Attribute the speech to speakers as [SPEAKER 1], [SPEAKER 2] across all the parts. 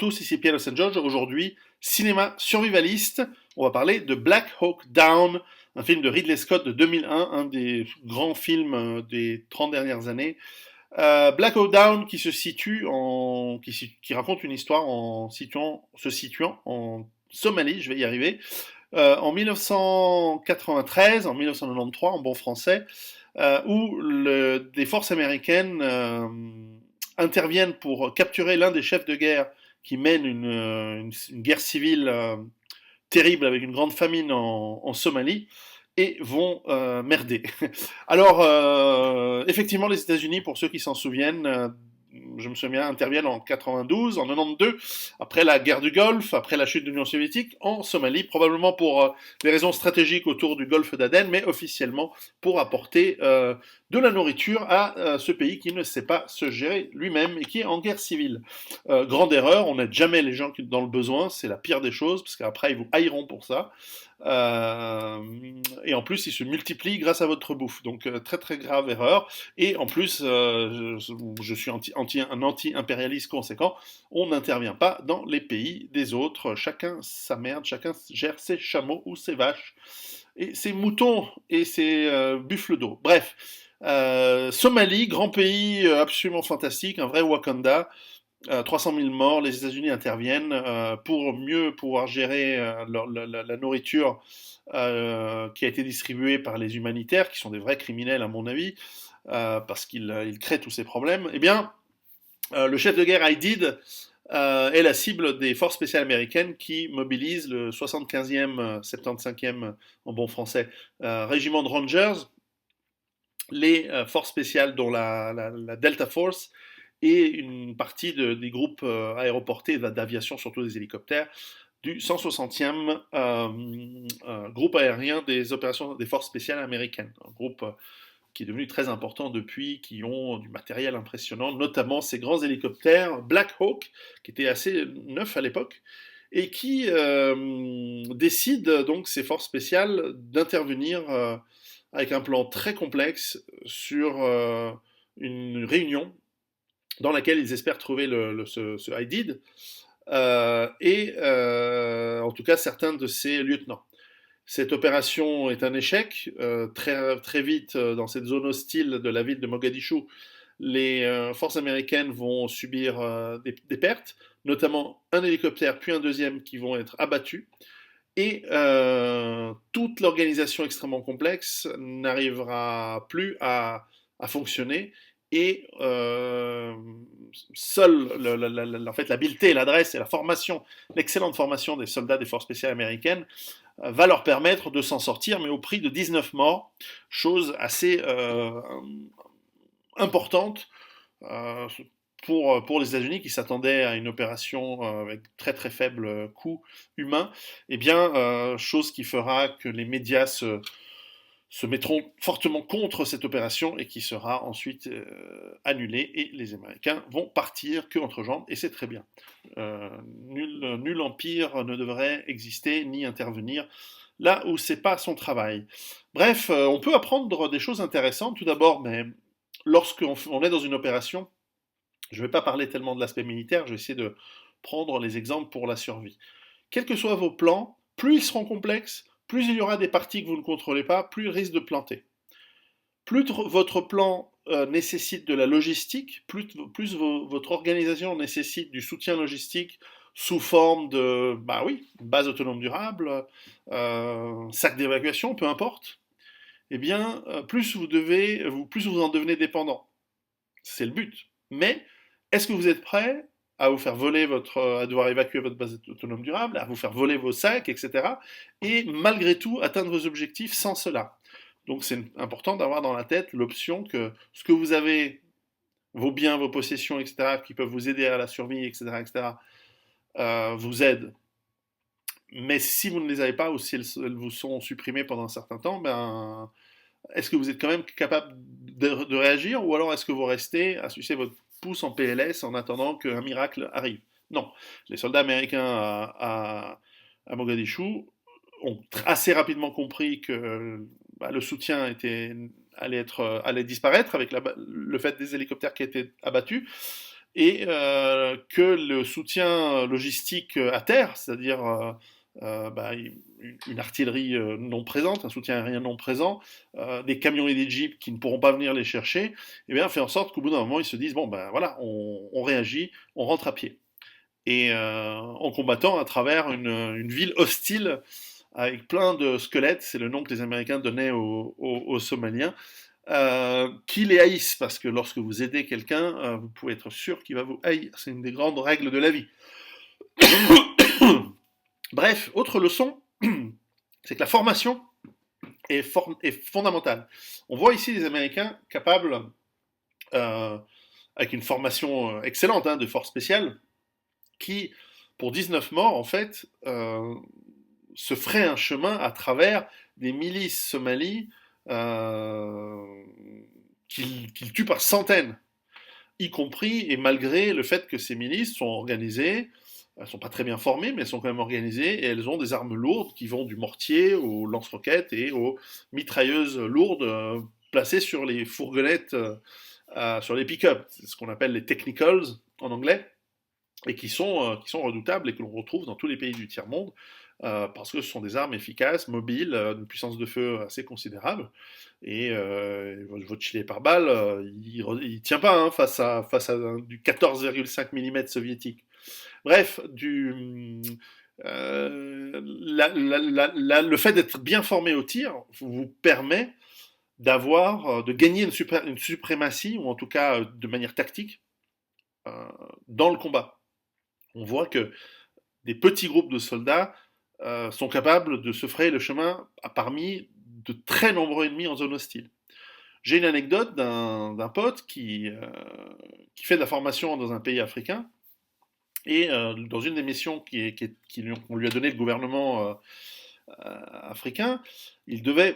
[SPEAKER 1] tous, ici Pierre de Saint George. Aujourd'hui, cinéma survivaliste. On va parler de Black Hawk Down, un film de Ridley Scott de 2001, un des grands films des 30 dernières années. Black Hawk Down qui raconte une histoire se situant en Somalie, je vais y arriver, en 1993, en 1993 en bon français, où des forces américaines interviennent pour capturer l'un des chefs de guerre qui mène une guerre civile terrible avec une grande famine en Somalie et vont merder. Alors, effectivement, les États-Unis, pour ceux qui s'en souviennent, je me souviens, interviennent en 92, en 92, après la guerre du Golfe, après la chute de l'Union soviétique, en Somalie, probablement pour des raisons stratégiques autour du Golfe d'Aden, mais officiellement pour apporter de la nourriture à ce pays qui ne sait pas se gérer lui-même et qui est en guerre civile. Grande erreur, on n'aide jamais les gens dans le besoin, c'est la pire des choses, parce qu'après ils vous haïront pour ça. Et en plus, ils se multiplient grâce à votre bouffe. Donc, très très grave erreur. Et en plus, je suis un anti-impérialiste conséquent. On n'intervient pas dans les pays des autres. Chacun sa merde, chacun gère ses chameaux ou ses vaches, et ses moutons et ses buffles d'eau. Bref. Somalie, grand pays absolument fantastique, un vrai Wakanda. 300 000 morts, les États-Unis interviennent pour mieux pouvoir gérer la nourriture qui a été distribuée par les humanitaires, qui sont des vrais criminels à mon avis, parce qu'ils créent tous ces problèmes. Eh bien, le chef de guerre Aidid est la cible des forces spéciales américaines qui mobilisent le 75e, 75e en bon français, régiment de Rangers, les forces spéciales dont la Delta Force, et une partie des groupes aéroportés d'aviation, surtout des hélicoptères, du 160e groupe aérien des opérations des forces spéciales américaines. Un groupe qui est devenu très important depuis, qui ont du matériel impressionnant, notamment ces grands hélicoptères Black Hawk, qui étaient assez neufs à l'époque, et qui décident, donc, ces forces spéciales, d'intervenir avec un plan très complexe sur une réunion dans laquelle ils espèrent trouver ce Haidid, en tout cas certains de ses lieutenants. Cette opération est un échec. Très, très vite, dans cette zone hostile de la ville de Mogadiscio, les forces américaines vont subir des pertes, notamment un hélicoptère puis un deuxième qui vont être abattus. Et toute l'organisation extrêmement complexe n'arrivera plus à fonctionner, et seule en fait, l'habileté, l'adresse et la formation, l'excellente formation des soldats des forces spéciales américaines va leur permettre de s'en sortir, mais au prix de 19 morts, chose assez importante pour les États-Unis qui s'attendaient à une opération avec très très faible coût humain. Eh bien, chose qui fera que les médias se mettront fortement contre cette opération et qui sera ensuite annulée, et les Américains vont partir que entre jambes, et c'est très bien. Nul empire ne devrait exister ni intervenir là où c'est pas son travail. Bref, on peut apprendre des choses intéressantes. Tout d'abord, mais lorsqu'on est dans une opération, je ne vais pas parler tellement de l'aspect militaire, je vais essayer de prendre les exemples pour la survie. Quels que soient vos plans, plus ils seront complexes, plus il y aura des parties que vous ne contrôlez pas, plus il risque de planter. Plus votre plan nécessite de la logistique, plus votre organisation nécessite du soutien logistique sous forme de, bah oui, base autonome durable, sac d'évacuation, peu importe, eh bien, plus vous en devenez dépendant. C'est le but. Mais est-ce que vous êtes prêt à vous faire voler à devoir évacuer votre base autonome durable, à vous faire voler vos sacs, etc. Et malgré tout, atteindre vos objectifs sans cela. Donc c'est important d'avoir dans la tête l'option que ce que vous avez, vos biens, vos possessions, etc., qui peuvent vous aider à la survie, etc., etc., vous aident. Mais si vous ne les avez pas, ou si elles vous sont supprimées pendant un certain temps, ben, est-ce que vous êtes quand même capable de réagir, ou alors est-ce que vous restez à sucer votre pouce en PLS en attendant qu'un miracle arrive? Non. Les soldats américains à Mogadiscio ont assez rapidement compris que le soutien allait disparaître avec le fait des hélicoptères qui étaient abattus. et que le soutien logistique à terre, c'est-à-dire bah, une artillerie non présente, un soutien aérien non présent, des camions et des jeeps qui ne pourront pas venir les chercher, et bien fait en sorte qu'au bout d'un moment ils se disent bon ben voilà, on réagit, on rentre à pied. Et en combattant à travers une ville hostile avec plein de squelettes, c'est le nom que les Américains donnaient aux Somaliens, qui les haïssent, parce que lorsque vous aidez quelqu'un, vous pouvez être sûr qu'il va vous haïr. C'est une des grandes règles de la vie. Bref, autre leçon, c'est que la formation est fondamentale. On voit ici des Américains capables, euh, avec une formation excellente de force spéciale, qui, pour 19 morts, en fait, se ferait un chemin à travers des milices somalies qu'ils tuent par centaines, y compris et malgré le fait que ces milices sont organisées, elles sont pas très bien formées, mais elles sont quand même organisées, et elles ont des armes lourdes qui vont du mortier aux lance-roquettes et aux mitrailleuses lourdes placées sur les fourgonnettes, sur les pick-up, c'est ce qu'on appelle les technicals en anglais, et qui sont redoutables et que l'on retrouve dans tous les pays du tiers-monde, parce que ce sont des armes efficaces, mobiles, d'une puissance de feu assez considérable, et votre gilet pare-balles, il tient pas face à du 14,5 mm soviétique. Bref, le fait d'être bien formé au tir vous permet de gagner une suprématie, ou en tout cas de manière tactique, euh, dans le combat. On voit que des petits groupes de soldats sont capables de se frayer le chemin parmi de très nombreux ennemis en zone hostile. J'ai une anecdote d'un pote qui fait de la formation dans un pays africain, et dans une des missions qu'on lui a donné le gouvernement africain, il doit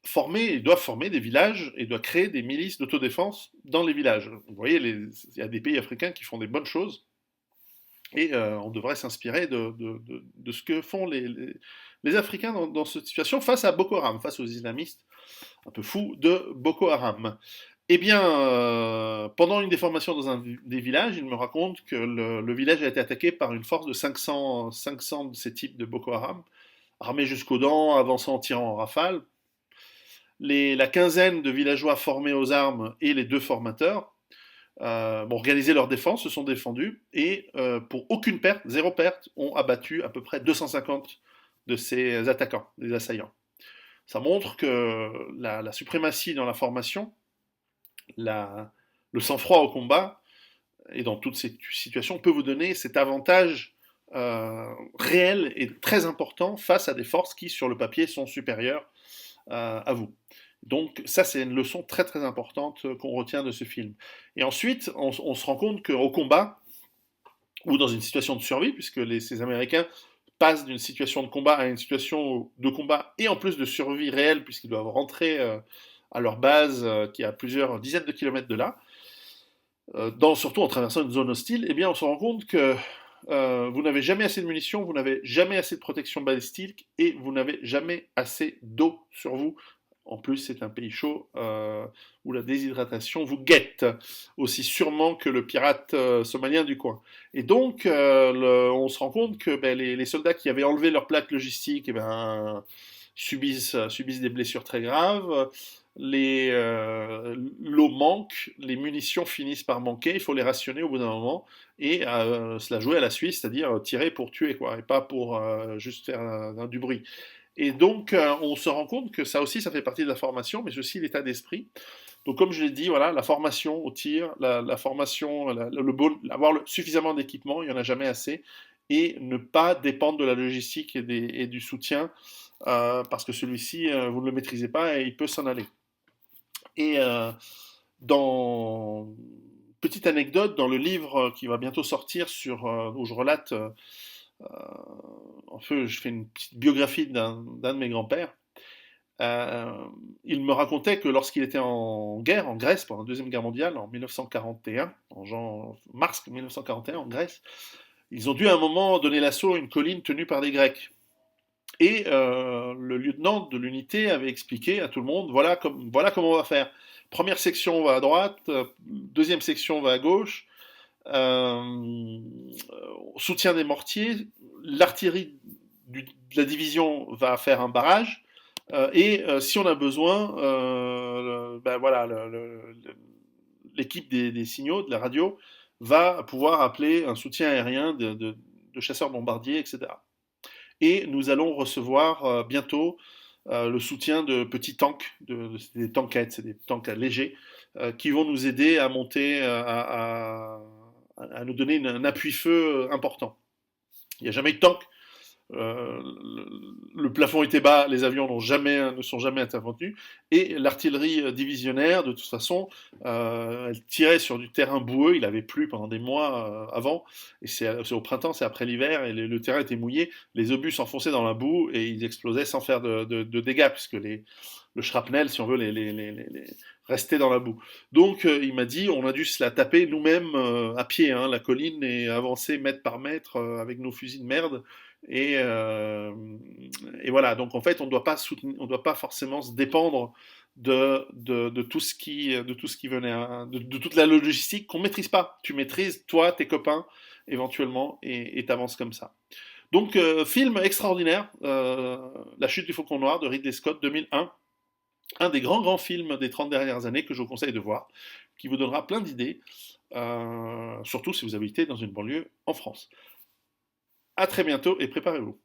[SPEAKER 1] former des villages et doit créer des milices d'autodéfense dans les villages. Vous voyez, il y a des pays africains qui font des bonnes choses, et on devrait s'inspirer de ce que font les Africains dans cette situation face à Boko Haram, face aux islamistes un peu fous de Boko Haram. Eh bien, pendant une des formations dans un des villages, il me raconte que le village a été attaqué par une force de 500 de ces types de Boko Haram, armés jusqu'aux dents, avançant en tirant en rafale. La quinzaine de villageois formés aux armes et les deux formateurs ont organisé leur défense, se sont défendus, et pour aucune perte, zéro perte, ont abattu à peu près 250 de ces attaquants, des assaillants. Ça montre que la suprématie dans la formation, le sang-froid au combat, et dans toutes ces situations, peut vous donner cet avantage réel et très important face à des forces qui, sur le papier, sont supérieures à vous. Donc ça, c'est une leçon très très importante qu'on retient de ce film. Et ensuite, on se rend compte qu'au combat, ou dans une situation de survie, puisque ces Américains passent d'une situation de combat à une situation de combat, et en plus de survie réelle, puisqu'ils doivent rentrer à leur base qui est à plusieurs dizaines de kilomètres de là, surtout en traversant une zone hostile, eh bien on se rend compte que vous n'avez jamais assez de munitions, vous n'avez jamais assez de protection balistique, et vous n'avez jamais assez d'eau sur vous. En plus, c'est un pays chaud où la déshydratation vous guette aussi sûrement que le pirate somalien du coin. Et donc, on se rend compte que les soldats qui avaient enlevé leur plaque logistique subissent des blessures très graves. L'eau manque, les munitions finissent par manquer, il faut les rationner au bout d'un moment et se la jouer à la Suisse, c'est-à-dire tirer pour tuer, quoi, et pas pour juste faire du bruit. Et donc, on se rend compte que ça aussi, ça fait partie de la formation, mais c'est aussi l'état d'esprit. Donc, comme je l'ai dit, voilà, la formation au tir, la formation, avoir suffisamment d'équipement, il n'y en a jamais assez, et ne pas dépendre de la logistique et du soutien, parce que celui-ci, vous ne le maîtrisez pas et il peut s'en aller. Et petite anecdote, dans le livre qui va bientôt sortir, où je relate, en fait, je fais une petite biographie d'un de mes grands-pères. Euh, il me racontait que lorsqu'il était en guerre, en Grèce, pendant la Deuxième Guerre mondiale, en 1941, mars 1941, en Grèce, ils ont dû à un moment donner l'assaut à une colline tenue par des Grecs. Et le lieutenant de l'unité avait expliqué à tout le monde, voilà comment on va faire. Première section va à droite, deuxième section va à gauche, euh, soutien des mortiers, l'artillerie de la division va faire un barrage, et si on a besoin, ben voilà, l'équipe des signaux, de la radio, va pouvoir appeler un soutien aérien de chasseurs bombardiers, etc. Et nous allons recevoir bientôt le soutien de petits tanks, des tankettes, c'est des tanks légers, qui vont nous aider à monter, à nous donner un appui-feu important. Il n'y a jamais eu de tank. Le plafond était bas, les avions ne sont jamais intervenus, et l'artillerie divisionnaire, de toute façon, elle tirait sur du terrain boueux, il avait plu pendant des mois avant, et c'est au printemps, c'est après l'hiver, et le terrain était mouillé, les obus s'enfonçaient dans la boue, et ils explosaient sans faire de dégâts, puisque le shrapnel, si on veut, restait dans la boue. Donc il m'a dit, on a dû se la taper nous-mêmes à pied, hein, la colline, et avancer mètre par mètre avec nos fusils de merde, et, euh, et voilà, donc en fait, on doit pas forcément se dépendre de tout ce qui venait, de toute la logistique qu'on maîtrise pas. Tu maîtrises, toi, tes copains, éventuellement, et t'avances comme ça. Donc, film extraordinaire, La chute du Faucon Noir de Ridley Scott, 2001. Un des grands films des 30 dernières années que je vous conseille de voir, qui vous donnera plein d'idées, surtout si vous habitez dans une banlieue en France. À très bientôt et préparez-vous.